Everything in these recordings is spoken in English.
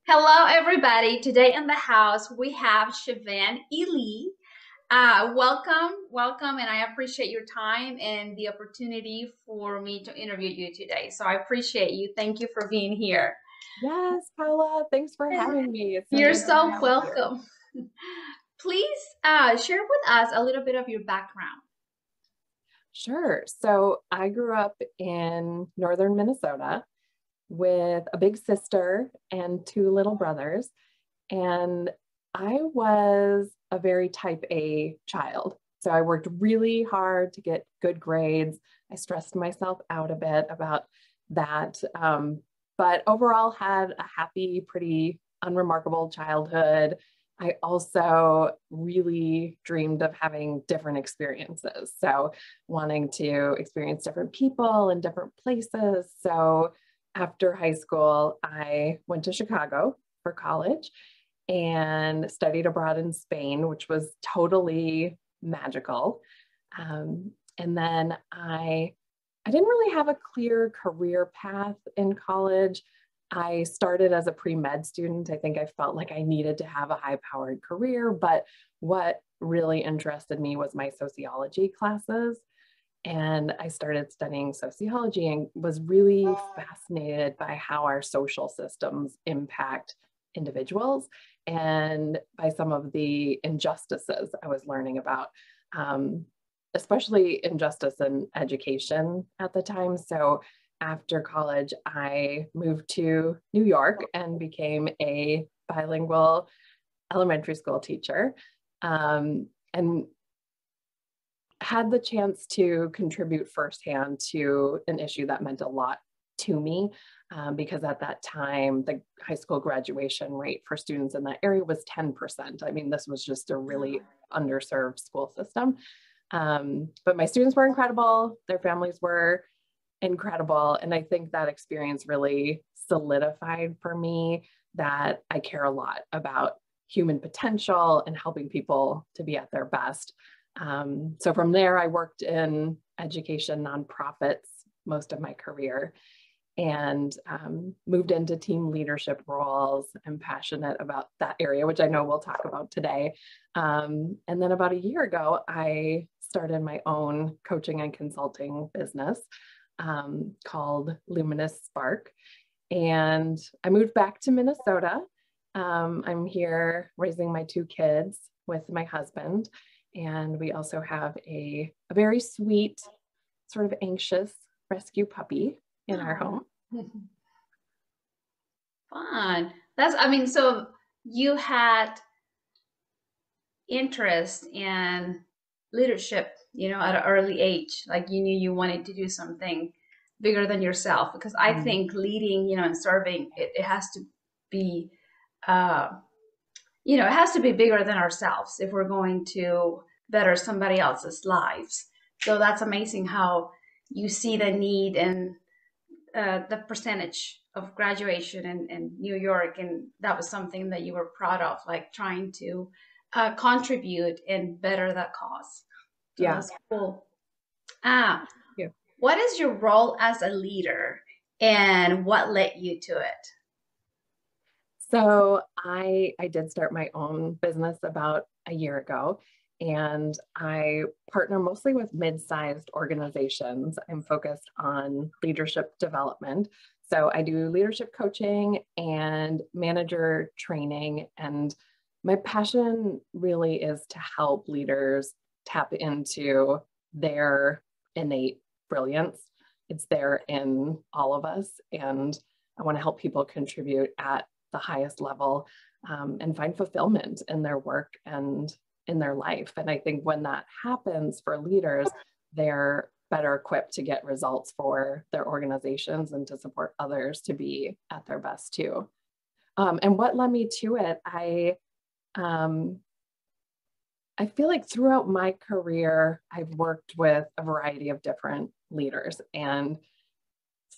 Hello, everybody. Today in the house, we have Siobhan Ehle. Welcome, and I appreciate your time and the opportunity for me to interview you today. So I appreciate you. Thank you for being here. Yes, Paula, thanks for having me. It's so You're good to so be with you. welcome. Please share with us a little bit of your background. Sure. So I grew up in northern Minnesota with a big sister and two little brothers. And I was a very type A child. So I worked really hard to get good grades. I stressed myself out a bit about that. But overall had a happy, pretty unremarkable childhood. I also really dreamed of having different experiences. So wanting to experience different people in different places. So after high school, I went to Chicago for college and studied abroad in Spain, which was totally magical. And then I didn't really have a clear career path in college. I started as a pre-med student. I think I felt like I needed to have a high-powered career, but what really interested me was my sociology classes. And I started studying sociology and was really fascinated by how our social systems impact individuals and by some of the injustices I was learning about, especially injustice in education at the time. So after college, I moved to New York and became a bilingual elementary school teacher. And had the chance to contribute firsthand to an issue that meant a lot to me, because at that time, the high school graduation rate for students in that area was 10%. I mean, this was just a really underserved school system. But my students were incredible. Their families were incredible. And I think that experience really solidified for me that I care a lot about human potential and helping people to be at their best. So from there, I worked in education nonprofits most of my career and moved into team leadership roles. I'm passionate about that area, which I know we'll talk about today. And then about a year ago, I started my own coaching and consulting business called Luminous Spark. And I moved back to Minnesota. I'm here raising my two kids with my husband. And we also have a very sweet, sort of anxious rescue puppy in our home. Fun. So you had interest in leadership, at an early age. Like you knew you wanted to do something bigger than yourself. Because I Mm. think leading, and serving, it has to be, uh, it has to be bigger than ourselves if we're going to better somebody else's lives. So that's amazing how you see the need and the percentage of graduation in New York, and that was something that you were proud of, like trying to contribute and better that cause. So Yeah. that's cool. Ah, Yeah. what is your role as a leader, and what led you to it? So I did start my own business about a year ago, and I partner mostly with mid-sized organizations. I'm focused on leadership development. So I do leadership coaching and manager training. And my passion really is to help leaders tap into their innate brilliance. It's there in all of us. And I want to help people contribute at the highest level, and find fulfillment in their work and in their life. And I think when that happens for leaders, they're better equipped to get results for their organizations and to support others to be at their best too. And what led me to it, um, I feel like throughout my career, I've worked with a variety of different leaders and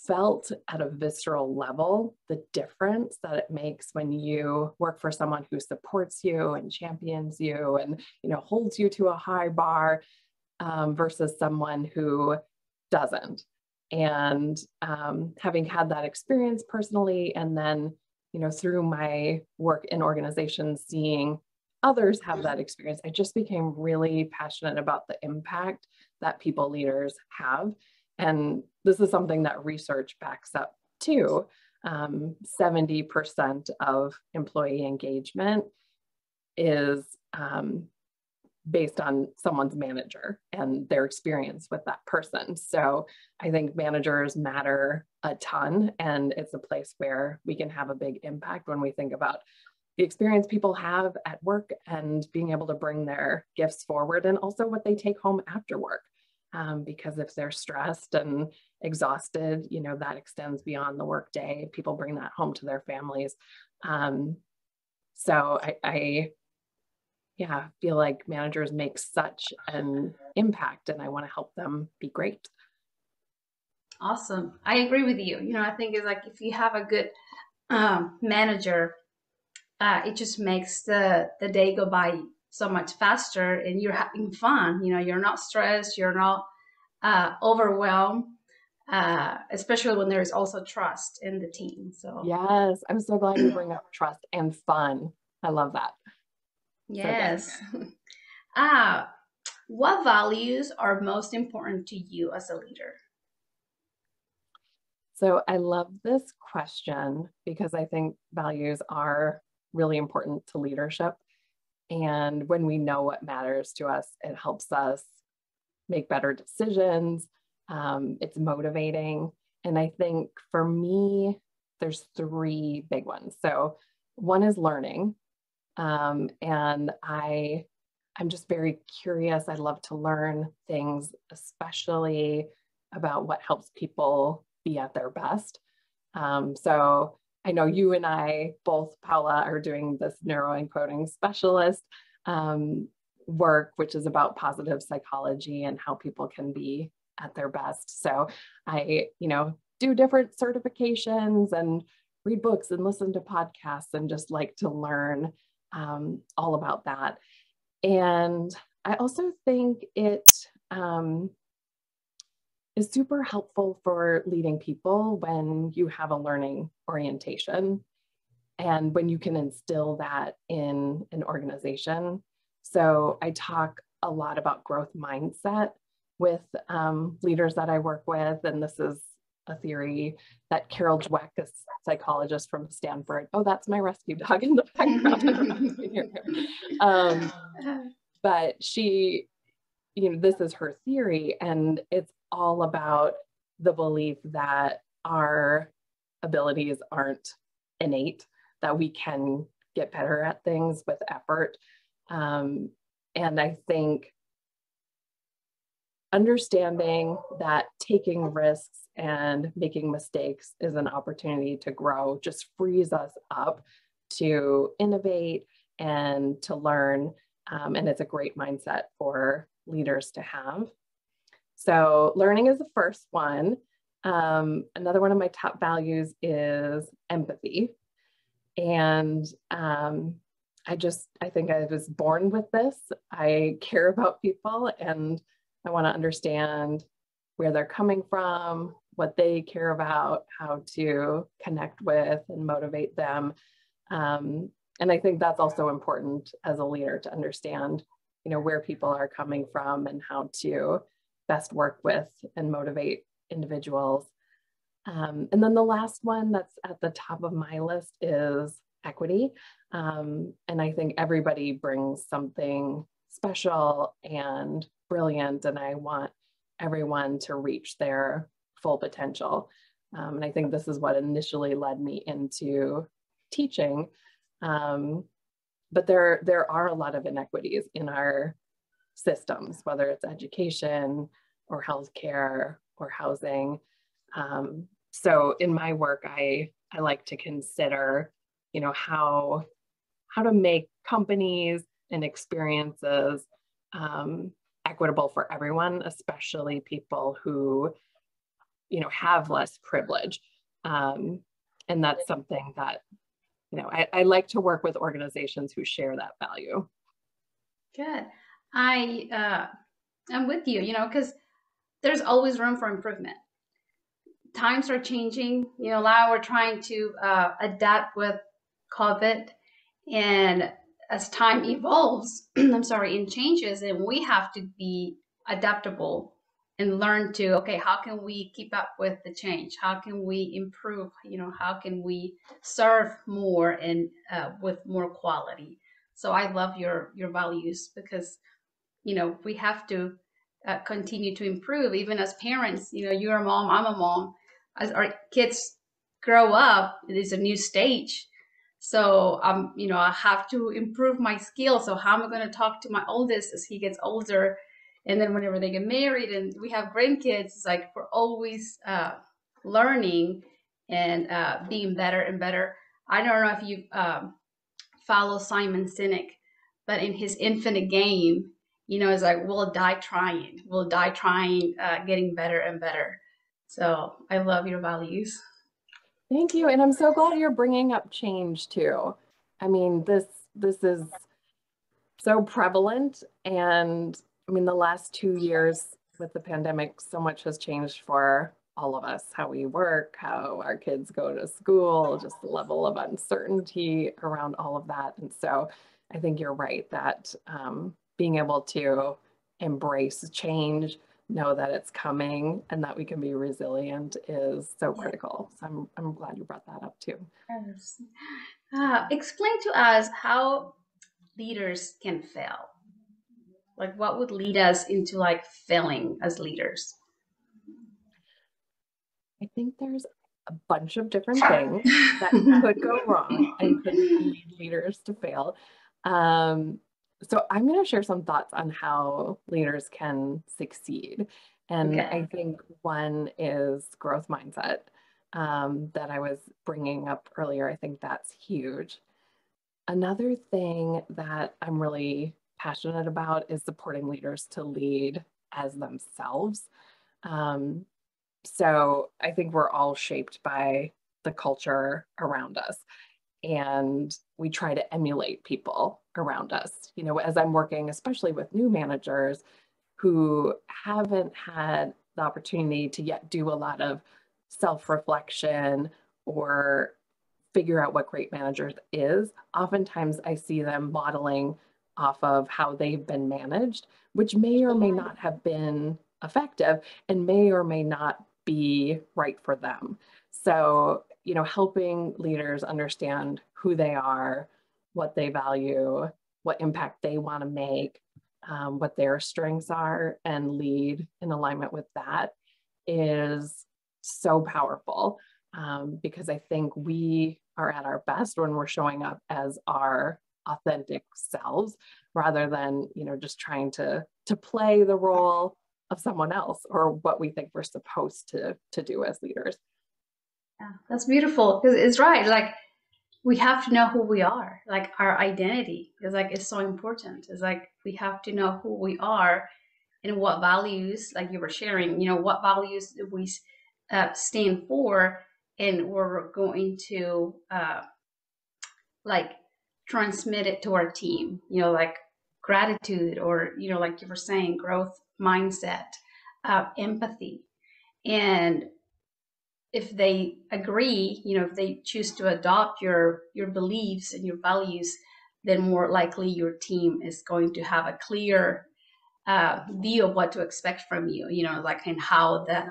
felt at a visceral level the difference that it makes when you work for someone who supports you and champions you and holds you to a high bar, versus someone who doesn't. And having had that experience personally and then through my work in organizations, seeing others have that experience, I just became really passionate about the impact that people leaders have. And this is something that research backs up too. 70% of employee engagement is based on someone's manager and their experience with that person. So I think managers matter a ton, and it's a place where we can have a big impact when we think about the experience people have at work and being able to bring their gifts forward, and also what they take home after work. Because if they're stressed and exhausted, that extends beyond the workday. People bring that home to their families. So I feel like managers make such an impact, and I want to help them be great. Awesome. I agree with you. I think it's like if you have a good manager, it just makes the day go by so much faster, and you're having fun. You're not stressed, you're not overwhelmed, especially when there's also trust in the team. So Yes, I'm so glad you bring up trust and fun. I love that. So good. yes. uh, what values are most important to you as a leader? So I love this question because I think values are really important to leadership. And when we know what matters to us, it helps us make better decisions. It's motivating. And I think for me, there's three big ones. So one is learning. And I'm just very curious. I love to learn things, especially about what helps people be at their best. So I know you and I both, Paula, are doing this neuroencoding specialist work, which is about positive psychology and how people can be at their best. So I, do different certifications and read books and listen to podcasts and just like to learn all about that. And I also think it is super helpful for leading people when you have a learning orientation and when you can instill that in an organization. So I talk a lot about growth mindset with leaders that I work with. And this is a theory that Carol Dweck, a psychologist from Stanford. Oh, that's my rescue dog in the background. But she, this is her theory, and it's all about the belief that our abilities aren't innate, that we can get better at things with effort. And I think understanding that taking risks and making mistakes is an opportunity to grow just frees us up to innovate and to learn. And it's a great mindset for leaders to have. So learning is the first one. Another one of my top values is empathy. And I think I was born with this. I care about people and I want to understand where they're coming from, what they care about, how to connect with and motivate them. And I think that's also important as a leader to understand, where people are coming from and how to best work with and motivate individuals. And then the last one that's at the top of my list is equity. And I think everybody brings something special and brilliant, and I want everyone to reach their full potential. And I think this is what initially led me into teaching. But there are a lot of inequities in our systems, whether it's education or healthcare or housing. So in my work, I like to consider, how to make companies and experiences equitable for everyone, especially people who, have less privilege. And that's something that, I like to work with organizations who share that value. Good. I'm with you, because there's always room for improvement. times are changing. Now we're trying to adapt with COVID, and as time evolves, I'm sorry, and changes, and we have to be adaptable and learn to, okay, how can we keep up with the change? How can we improve? How can we serve more and with more quality? So I love your values, because we have to continue to improve, even as parents. You're a mom, I'm a mom. As our kids grow up, it is a new stage. So I have to improve my skills. So how am I going to talk to my oldest as he gets older? And then whenever they get married and we have grandkids, it's like we're always learning and being better and better. I don't know if you follow Simon Sinek, but in his Infinite Game, it's like we'll die trying, getting better and better. So I love your values. Thank you. And I'm so glad you're bringing up change too. I mean, this is so prevalent. And I mean, the last 2 years with the pandemic, so much has changed for all of us, how we work, how our kids go to school, just the level of uncertainty around all of that. And so I think you're right that being able to embrace change, know that it's coming, and that we can be resilient is so Yeah. critical. So I'm glad you brought that up too. Yes. Explain to us how leaders can fail. Like, what would lead us into like failing as leaders? I think there's a bunch of different things that could go wrong and could lead leaders to fail. Um, so I'm going to share some thoughts on how leaders can succeed. And Okay. I think one is growth mindset that I was bringing up earlier. I think that's huge. Another thing that I'm really passionate about is supporting leaders to lead as themselves. Um, so I think we're all shaped by the culture around us, and we try to emulate people around us. As I'm working, especially with new managers who haven't had the opportunity to yet do a lot of self-reflection or figure out what great managers is, oftentimes I see them modeling off of how they've been managed, which may or may not have been effective and may or may not be right for them. So, helping leaders understand who they are, what they value, what impact they want to make, what their strengths are, and lead in alignment with that is so powerful, because I think we are at our best when we're showing up as our authentic selves rather than just trying to play the role of someone else or what we think we're supposed to do as leaders. Yeah, that's beautiful, because it's right. Like, we have to know who we are. Like, our identity is like, it's so important. It's like we have to know who we are and what values, like you were sharing, what values do we stand for, and we're going to like transmit it to our team. Like gratitude, or like you were saying, growth mindset, empathy, and if they agree, if they choose to adopt your beliefs and your values, then more likely your team is going to have a clear view of what to expect from you, like, and how that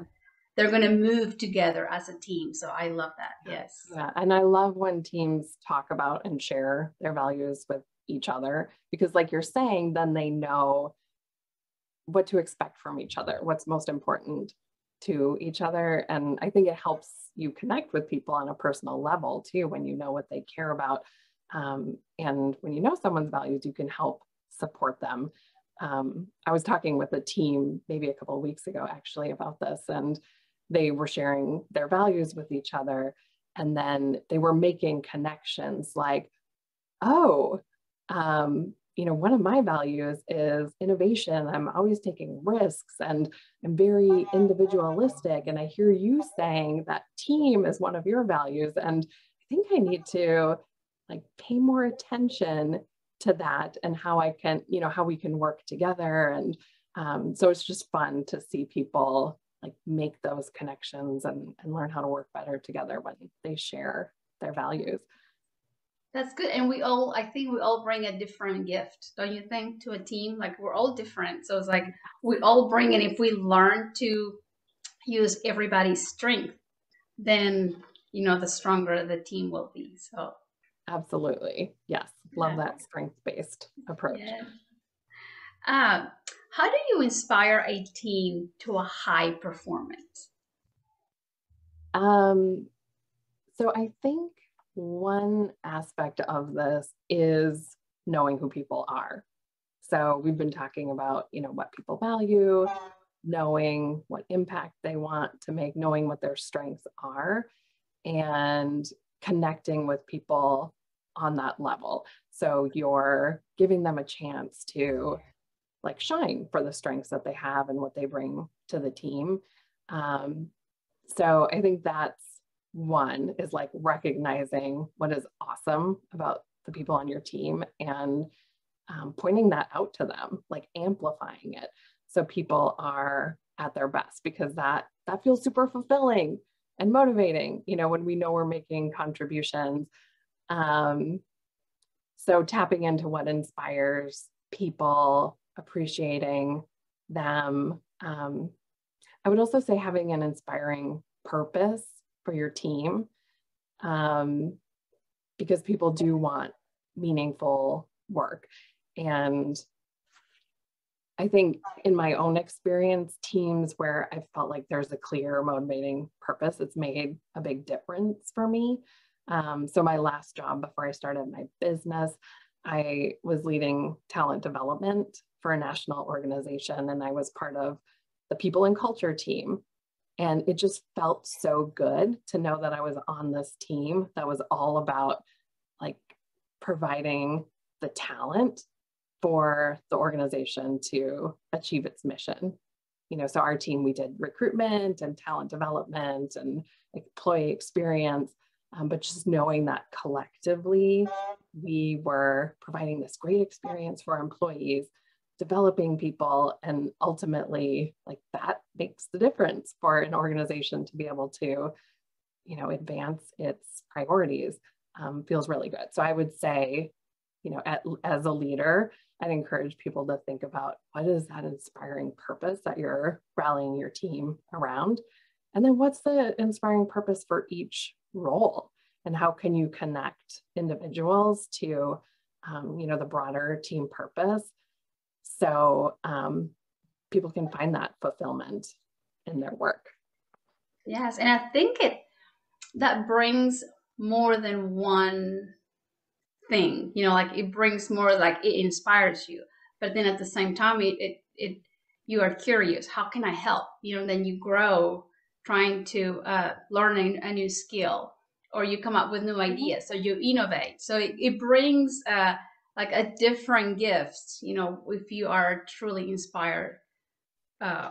they're going to move together as a team. So I love that. Yes. Yeah, and I love when teams talk about and share their values with each other, because like you're saying, then they know what to expect from each other, what's most important to each other. And I think it helps you connect with people on a personal level too, when you know what they care about. And when you know someone's values, you can help support them. I was talking with a team maybe a couple of weeks ago actually about this, and they were sharing their values with each other. And then they were making connections like, oh, one of my values is innovation. I'm always taking risks and I'm very individualistic. And I hear you saying that team is one of your values. And I think I need to like pay more attention to that and how how we can work together. And so it's just fun to see people like make those connections and learn how to work better together when they share their values. That's good. And I think we all bring a different gift, don't you think, to a team? Like we're all different. So it's like we all bring it. If we learn to use everybody's strength, then, the stronger the team will be. So, Absolutely. Yes. Love yeah. that strength-based approach. Yeah. Um, how do you inspire a team to a high performance? Um, so I think one aspect of this is knowing who people are. So we've been talking about, what people value, knowing what impact they want to make, knowing what their strengths are, and connecting with people on that level. So you're giving them a chance to like shine for the strengths that they have and what they bring to the team. Um, so I think that's one, is like recognizing what is awesome about the people on your team and pointing that out to them, like amplifying it so people are at their best, because that feels super fulfilling and motivating, when we know we're making contributions. So tapping into what inspires people, appreciating them. I would also say having an inspiring purpose for your team, because people do want meaningful work. And I think in my own experience, teams where I felt like there's a clear motivating purpose, it's made a big difference for me. So my last job before I started my business, I was leading talent development for a national organization, and I was part of the people and culture team. And it just felt so good to know that I was on this team that was all about like providing the talent for the organization to achieve its mission. So our team, we did recruitment and talent development and employee experience, but just knowing that collectively we were providing this great experience for our employees, developing people, and ultimately like that makes the difference for an organization to be able to, advance its priorities, feels really good. So I would say, as a leader, I'd encourage people to think about what is that inspiring purpose that you're rallying your team around? And then what's the inspiring purpose for each role? And how can you connect individuals to, the broader team purpose? So people can find that fulfillment in their work. Yes, and I think that brings more than one thing. Like it brings more, like it inspires you, but then at the same time, it you are curious. How can I help? Then you grow trying to learn a new skill, or you come up with new ideas, so you innovate. So it brings like a different gift. If you are truly inspired uh,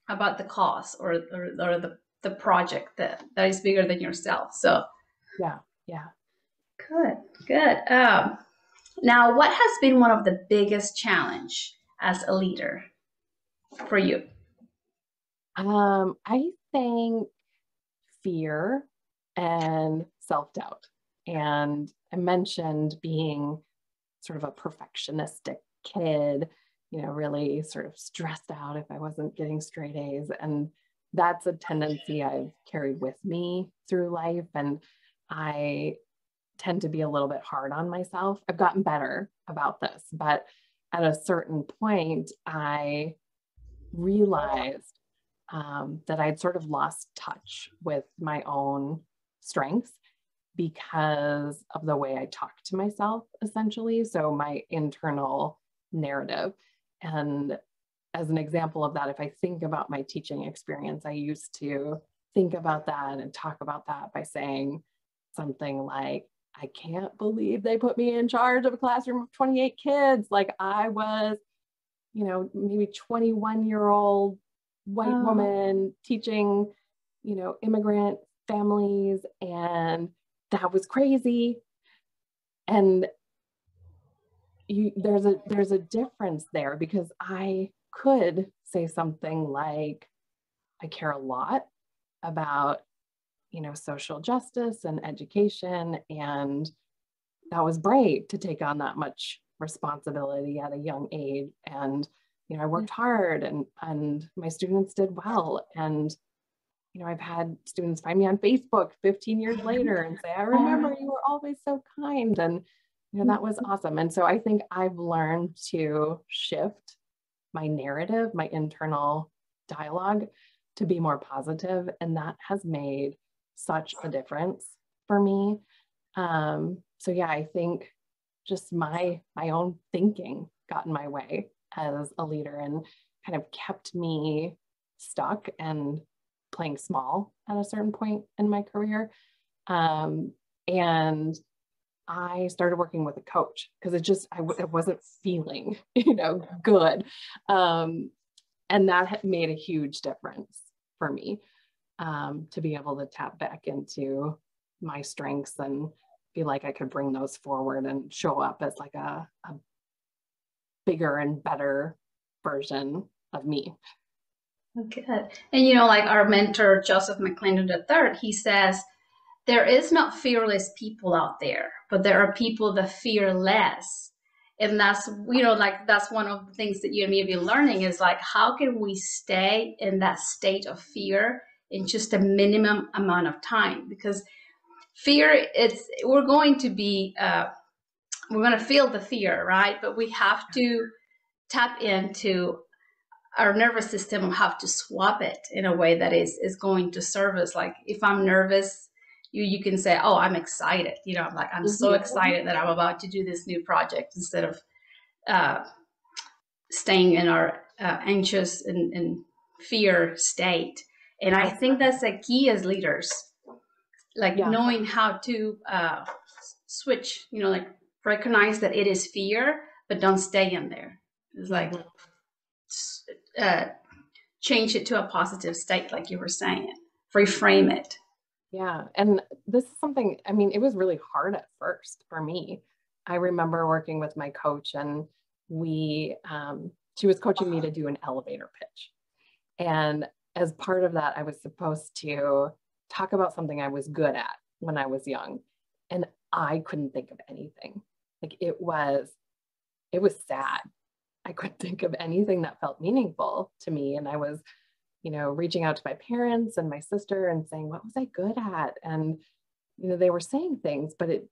about the cause or the project that is bigger than yourself. So Yeah, yeah. good, good. Now, what has been one of the biggest challenge as a leader for you? I think fear and self-doubt. And I mentioned being sort of a perfectionistic kid, really sort of stressed out if I wasn't getting straight A's. And that's a tendency I've carried with me through life. And I tend to be a little bit hard on myself. I've gotten better about this, but at a certain point, I realized that I'd sort of lost touch with my own strengths because of the way I talk to myself, essentially. So my internal narrative. And as an example of that, if I think about my teaching experience, I used to think about that and talk about that by saying something like, I can't believe they put me in charge of a classroom of 28 kids. Like I was, maybe 21-year-old white woman teaching, immigrant families, and that was crazy. And there's a difference there, because I could say something like, I care a lot about, social justice and education. And that was brave to take on that much responsibility at a young age. And, I worked hard, and my students did well. And, I've had students find me on Facebook 15 years later and say, I remember you were always so kind. And, that was awesome. And so I think I've learned to shift my narrative, my internal dialogue, to be more positive. And that has made such a difference for me. So yeah, I think just my own thinking got in my way as a leader and kind of kept me stuck and playing small at a certain point in my career. And I started working with a coach because I wasn't feeling, good. And that made a huge difference for me, to be able to tap back into my strengths and feel like I could bring those forward and show up as like a bigger and better version of me. Good. And like our mentor, Joseph McClendon III, he says, there is not fearless people out there, but there are people that fear less. And that's, like that's one of the things that you and me have been learning is like, how can we stay in that state of fear in just a minimum amount of time? Because fear, we're going to feel the fear, right? But we have to tap into our nervous system will have to swap it in a way that is going to serve us. Like if I'm nervous, you can say, oh, I'm excited. I'm like, I'm so excited that I'm about to do this new project instead of staying in our anxious and fear state. And I think that's a key as leaders, like knowing how to switch, like recognize that it is fear, but don't stay in there. It's like, change it to a positive state, like you were saying, reframe it. Yeah. And this is something, it was really hard at first for me. I remember working with my coach, and she was coaching me to do an elevator pitch. And as part of that, I was supposed to talk about something I was good at when I was young. And I couldn't think of anything. Like it was sad. I couldn't think of anything that felt meaningful to me. And I was, reaching out to my parents and my sister and saying, what was I good at? And, they were saying things, but it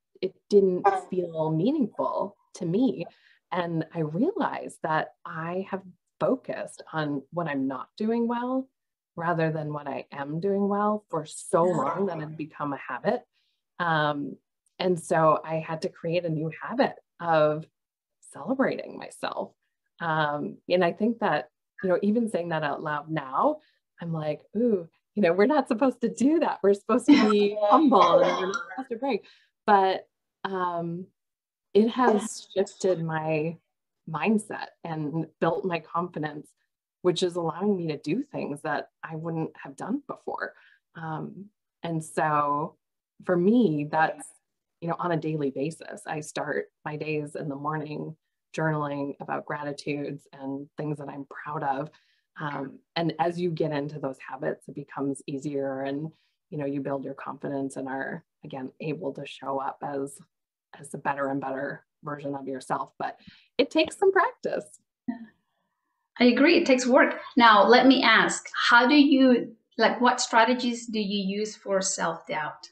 didn't feel meaningful to me. And I realized that I have focused on what I'm not doing well rather than what I am doing well for so long that it had become a habit. And so I had to create a new habit of celebrating myself. And I think that, even saying that out loud now, I'm like, ooh, we're not supposed to do that. We're supposed to be humble and we're not supposed to brag. But it has shifted my mindset and built my confidence, which is allowing me to do things that I wouldn't have done before. And so for me, that's, on a daily basis, I start my days in the morning journaling about gratitudes and things that I'm proud of. And as you get into those habits, it becomes easier, and, you build your confidence and are, again, able to show up as a better and better version of yourself. But it takes some practice. I agree. It takes work. Now, let me ask, what strategies do you use for self-doubt?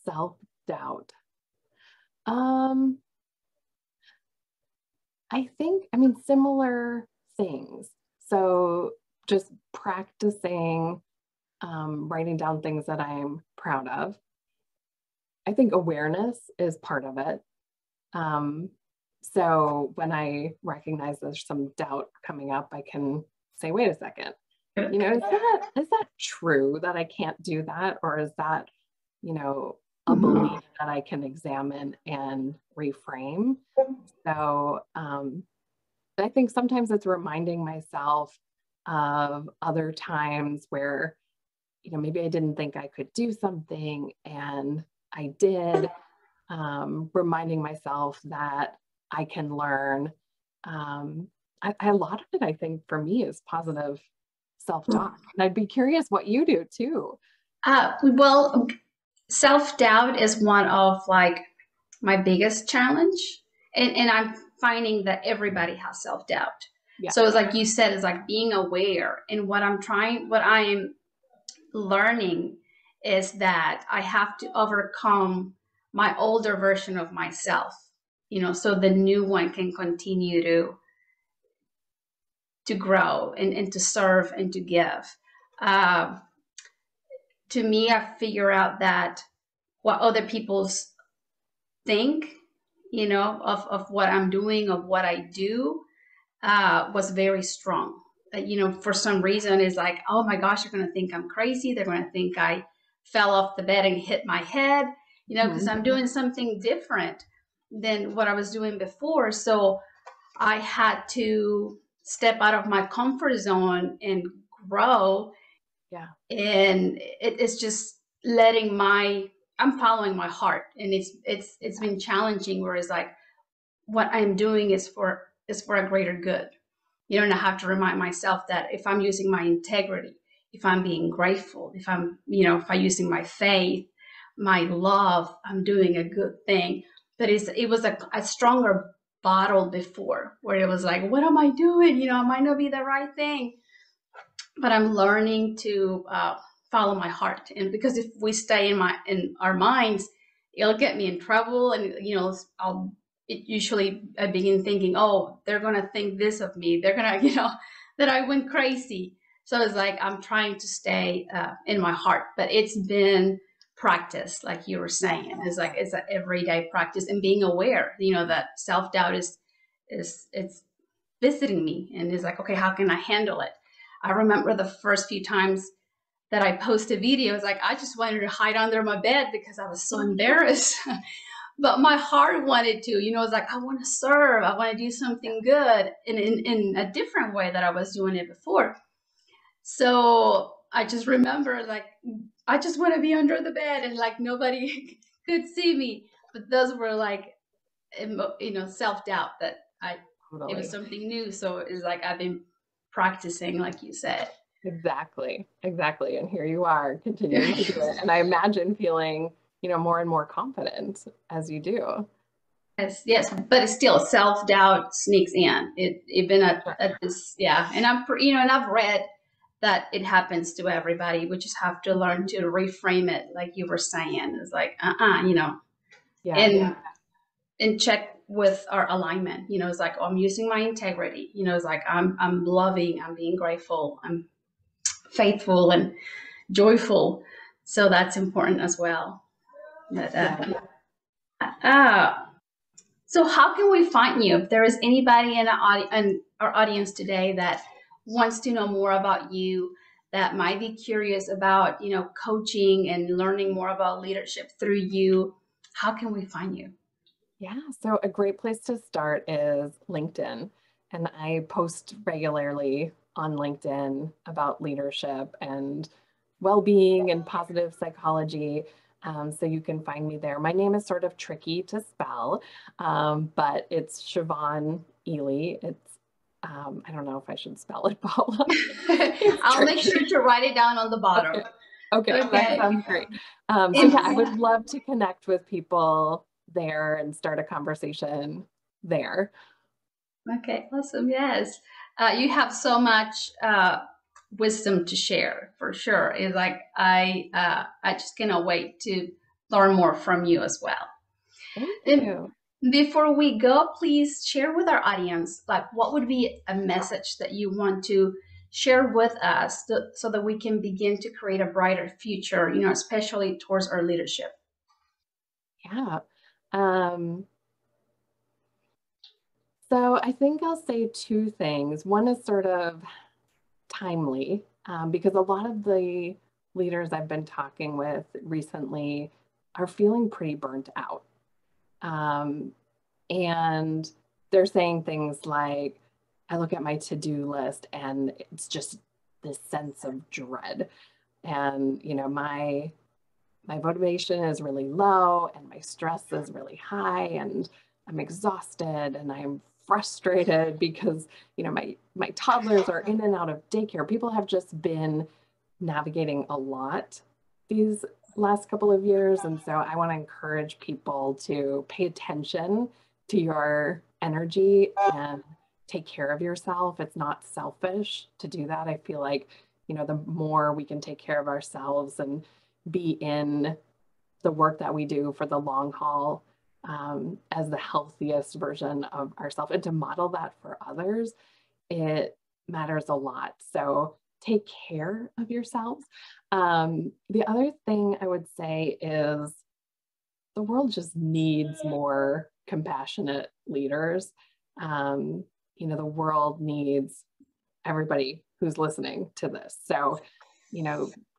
Self-doubt. I think, similar things. So just practicing, writing down things that I'm proud of. I think awareness is part of it. So when I recognize there's some doubt coming up, I can say, wait a second, is that true that I can't do that? Or is that, a belief that I can examine and reframe? So I think sometimes it's reminding myself of other times where, maybe I didn't think I could do something and I did, reminding myself that I can learn. A lot of it, I think, for me is positive self-talk. And I'd be curious what you do too. Well, self-doubt is one of like my biggest challenge. And I'm finding that everybody has self-doubt. Yeah. So it's like you said, it's like being aware. And what I am learning is that I have to overcome my older version of myself, so the new one can continue to grow and to serve and to give. Uh, to me, I figure out that what other people's think, of what I'm doing, of what I do, was very strong. For some reason, it's like, oh my gosh, they're going to think I'm crazy. They're going to think I fell off the bed and hit my head, because I'm doing something different than what I was doing before. So I had to step out of my comfort zone and grow. Yeah. And it's just I'm following my heart, and it's been challenging. Whereas like what I'm doing is for a greater good. And I have to remind myself that if I'm using my integrity, if I'm being grateful, if I'm using my faith, my love, I'm doing a good thing. But it was a stronger battle before, where it was like, what am I doing? It might not be the right thing. But I'm learning to follow my heart, and because if we stay in our minds, it'll get me in trouble. And I begin thinking, oh, they're gonna think this of me. They're gonna, that I went crazy. So it's like I'm trying to stay in my heart, but it's been practice, like you were saying. It's an everyday practice, and being aware, that self-doubt is it's visiting me, and it's like, okay, how can I handle it? I remember the first few times that I posted videos, like I just wanted to hide under my bed because I was so embarrassed. But my heart wanted to, it's like, I want to serve. I want to do something good in a different way that I was doing it before. So I just remember, like, I just want to be under the bed and like nobody could see me. But those were like, self-doubt that it was Totally. something new. So it's like I've been practicing, like you said. Exactly. Exactly. And here you are continuing to do it. And I imagine feeling, more and more confident as you do. Yes, yes, but it's still self-doubt sneaks in. It even Sure. at this, yeah. And and I've read that it happens to everybody. We just have to learn to reframe it, like you were saying. It's like, Yeah. and and check with our alignment. It's like, oh, I'm using my integrity. It's like I'm loving, I'm being grateful, I'm faithful and joyful. So that's important as well. But, Yeah. uh, So, how can we find you? If there is anybody in our audience today that wants to know more about you, that might be curious about, coaching and learning more about leadership through you, how can we find you? Yeah. So a great place to start is LinkedIn. And I post regularly on LinkedIn about leadership and well-being and positive psychology. So you can find me there. My name is sort of tricky to spell, but it's Siobhan Ehle. I don't know if I should spell it, Paula. It's I'll make sure tricky. to write it down on the bottom. Okay. Okay, that Okay. sounds great. So yeah, I would love to connect with people there and start a conversation there. Okay, awesome. Yes. You have so much wisdom to share for sure. It's like I just cannot wait to learn more from you as well. Thank And you. before we go, please share with our audience, like, what would be a message that you want to share with us so that we can begin to create a brighter future, especially towards our leadership. Yeah. Um, so I think I'll say two things. One is sort of timely, because a lot of the leaders I've been talking with recently are feeling pretty burnt out. Um, and they're saying things like, I look at my to-do list and it's just this sense of dread. And, my motivation is really low and my stress is really high and I'm exhausted and I'm frustrated because, my toddlers are in and out of daycare. People have just been navigating a lot these last couple of years. And so I want to encourage people to pay attention to your energy and take care of yourself. It's not selfish to do that. I feel like, the more we can take care of ourselves and be in the work that we do for the long haul, as the healthiest version of ourselves, and to model that for others, it matters a lot. So take care of yourselves. The other thing I would say is the world just needs more compassionate leaders. The world needs everybody who's listening to this. So,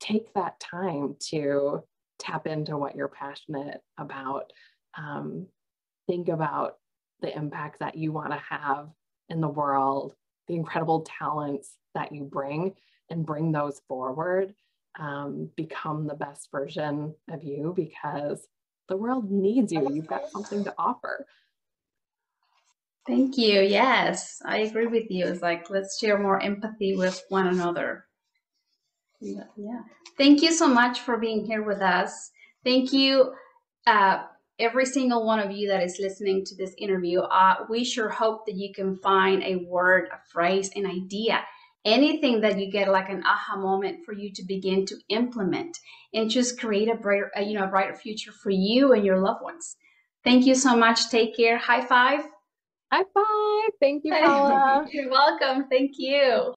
take that time to tap into what you're passionate about. Think about the impact that you want to have in the world, the incredible talents that you bring, and bring those forward. Become the best version of you, because the world needs you. You've got something to offer. Thank you. Yes, I agree with you. It's like, let's share more empathy with one another. Yeah. Thank you so much for being here with us. Thank you, uh, every single one of you that is listening to this interview. We sure hope that you can find a word, a phrase, an idea, anything that you get like an aha moment for you to begin to implement and just create a brighter, a brighter future for you and your loved ones. Thank you so much. Take care. High five. High five. Thank you, Paula. You're welcome. Thank you.